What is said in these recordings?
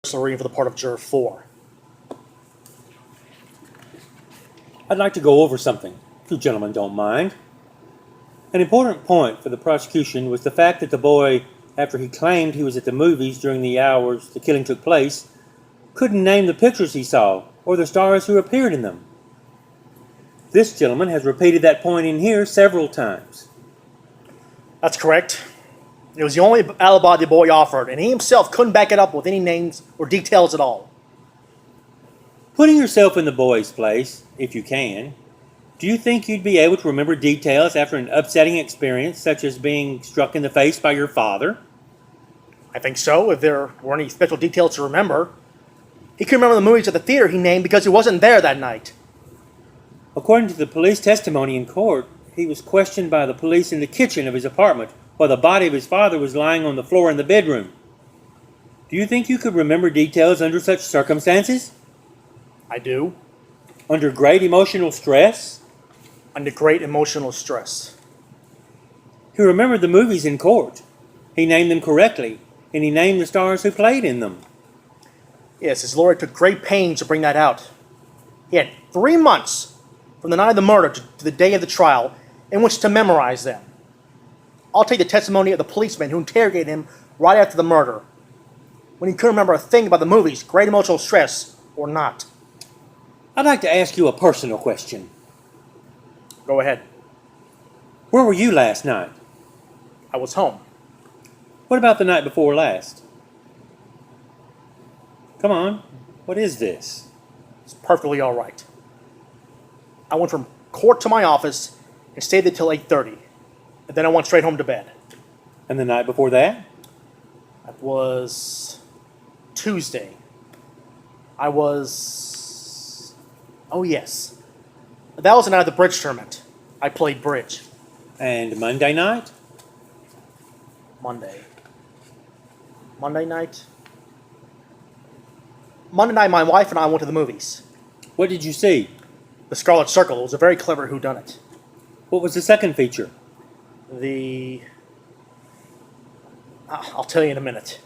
reading for the part of Juror 4. I'd like to go over something, if you gentlemen don't mind. An important point for the prosecution was the fact that the boy, after he claimed he was at the movies during the hours the killing took place, couldn't name the pictures he saw or the stars who appeared in them. This gentleman has repeated that point in here several times. That's correct. It was the only alibi the boy offered, and he himself couldn't back it up with any names or details at all. Putting yourself in the boy's place, if you can, do you think you'd be able to remember details after an upsetting experience such as being struck in the face by your father? I think so, if there were any special details to remember. He couldn't remember the movies at the theater he named because he wasn't there that night. According to the police testimony in court, he was questioned by the police in the kitchen of his apartment while the body of his father was lying on the floor in the bedroom. Do you think you could remember details under such circumstances? I do. Under great emotional stress? Under great emotional stress. He remembered the movies in court. He named them correctly, and he named the stars who played in them. Yes, his lawyer took great pains to bring that out. He had 3 months from the night of the murder to the day of the trial in which to memorize them. I'll take the testimony of the policeman who interrogated him right after the murder, when he couldn't remember a thing about the movies, great emotional stress or not. I'd like to ask you a personal question. Go ahead. Where were you last night? I was home. What about the night before last? Come on, what is this? It's perfectly all right. I went from court to my office and stayed there till 8:30, and then I went straight home to bed. And the night before that? That was Tuesday. Oh yes. That was the night of the bridge tournament. I played bridge. And Monday night? Monday night, my wife and I went to the movies. What did you see? The Scarlet Circle. It was a very clever whodunit. What was the second feature? I'll tell you in a minute.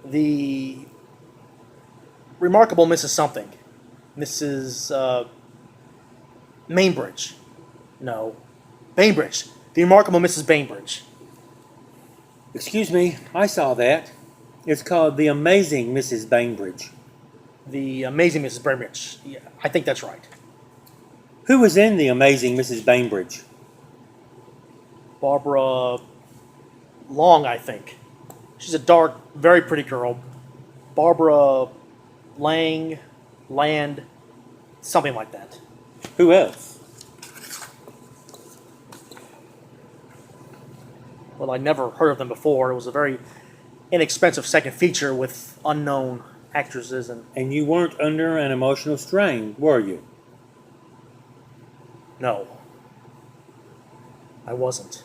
The Remarkable Mrs. Something. Mrs. Mainbridge. No. Bainbridge. The Remarkable Mrs. Bainbridge. Excuse me, I saw that. It's called The Amazing Mrs. Bainbridge. The Amazing Mrs. Bainbridge. Yeah, I think that's right. Who was in The Amazing Mrs. Bainbridge? Barbara Long, I think. She's a dark, very pretty girl. Barbara Land, something like that. Who else? Well, I'd never heard of them before. It was a very inexpensive second feature with unknown actresses And you weren't under an emotional strain, were you? No, I wasn't.